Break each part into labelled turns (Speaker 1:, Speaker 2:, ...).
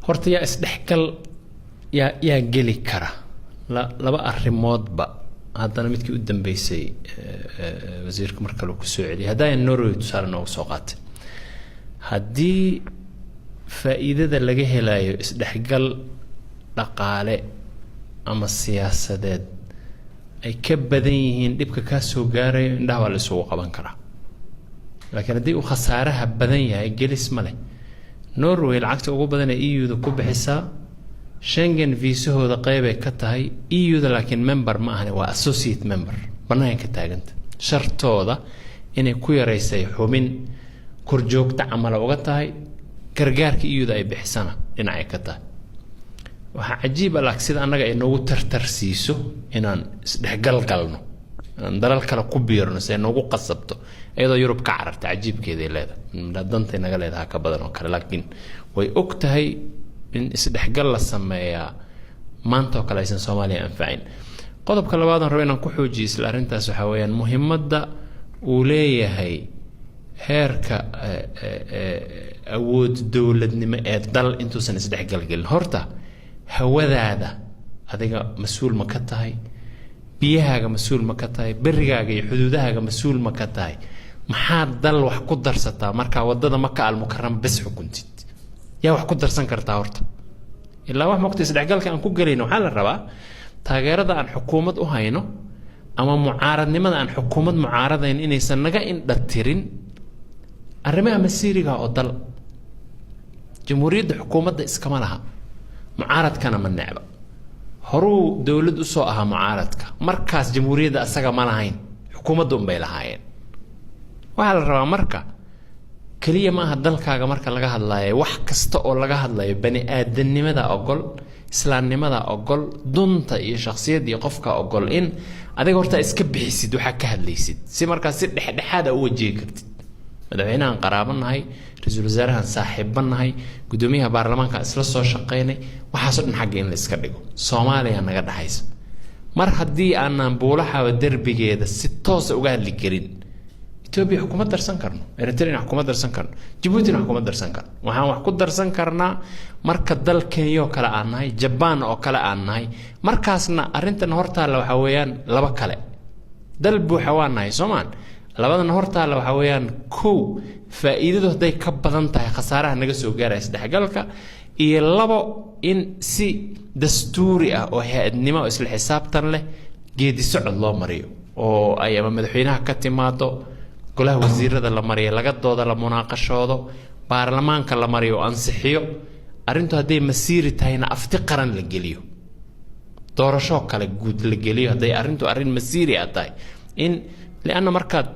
Speaker 1: horta yaa isdhexgal yaa geli kara laba arrimoodba haddana midkii u dambeysay wasiirka marka uu ku soo celiyay haddii Norway tusaale noogu soo qaatay haddii faa'iidada laga helayo isdhexgal dhaqaale ama siyaasadeed ay ka badan yihiin dhibka ka soo gaaray indhaha waa la isugu qaban karaa laakiin haddii uu khasaaraha badan yahay gelis ma leh Norway lacagta ugu badan ee EU-da ku bixisaa Schengen visa-hooda qayb ay ka tahay EU-da laakiin member ma ahan waa associate member banaanka taaganta shartooda inay ku yareysay xubin korjoogta camal uga tahay gargaarka EU-da ay bixisana dhinacay ka tahay waxa cajiib ah sida annaga ay noogu tartarsiiso inaan isdhexgal galno dalal kale ku biirno si noogu qasabto iyadoo Yurub ka cararta cajiibkeeda leedahay danta inaga leedahay ka badan oo kale laakiin way og tahay in isdhexgal la sameeyaa maanta oo kale aysan Soomaaliya anfacin qodobka labaad aan rabo inaan ku xoojiyo isla arintaas waxa weeyaan muhiimadda uu leeyahay heerka awood dawladnimo ee dal intuusan isdhexgal galin horta hawadaada adiga mas'uul ma ka tahay biyahaaga mas'uul ma ka tahay berigaaga iyo xuduudahaaga mas'uul ma ka tahay maxaa dal wax ku darsataa marka wadada Maka al-Mukarram bas xukuntid yaa wax ku darsan kartaa horta ilaa wax waqti isdhexgalka aan ku galayno waxa la rabaa taageerada aan xukuumad u hayno ama mucaaradnimada aan xukuumad mucaaradayn inaysan naga indhatirin arrimaha masiiriga oo dal jamhuuriyadda xukuumadda iskama laha mucaaradkana ma necba horuu dawlad u soo aha mucaaradka markaas jamhuuriyadda asaga ma lahayn xukuumaddu bay lahaayeen waxa la rabaa marka kaliya ma aha dalkaaga marka laga hadlayo wax kasta oo laga hadlayo bani aadanimada ogol islaamnimada ogol dunta iyo shakhsiyadda iyo qofka ogol in adiga horta iska bixisid waxa ka hadlaysid si markaas si dhexdhexaad ah u wajihi kartid madaxweynahan qaraabanahay ra'iisul wasaarahan saaxiibanahay gudoomiyaha baarlamaanka isla soo shaqeynay waxa soo dhan xaq in la iska dhigo Soomaaliya naga dhaxaysa mar haddii aanan buulaha darbigeeda si toos ah uga hadli karin Ethiopia xukuumad darsan karno Eritrea xukuumad darsan karno Djibouti xukuumad darsan karno waxaan wax ku darsan karnaa marka dal Kenya kala aan nahay Japan oo kala aan nahay markaasna arintan hortaala waxa weeyaan laba kale dal buuxa waan nahay Soomaan labadan hortaala waxa weeyaan koow faa'iidadu haday ka badan tahay khasaaraha naga soo gaaray isdhexgalka iyo labo in si dastuuri ah oo hay'adnimo isla xisaabtan leh geedi socod loo mariyo oo ay ama madaxweynaha ka timaado golaha wasiirada la mariyo laga dooda la munaaqashoodo baarlamaanka la mariyo ansixiyo arintu haday masiiri tahayna afti qaran la geliyo doorasho kale guud la geliyo haday arintu arin masiiri ah tahay in لأن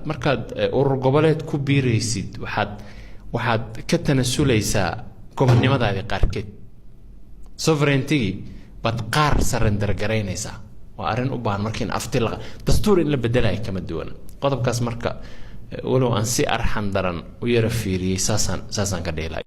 Speaker 1: مركاد أورجوبالات كبيريسيد واحد كتنا سوليسا كوبني ماذا هذه قاركت sovereignty بتقار سرندر جرينيسا وأرن أبان مركين أفتل دستور إلا بدلها كما دونا قطب كاس مركا ولو أنسي أرحم درن ويرفيري ساسان كديلا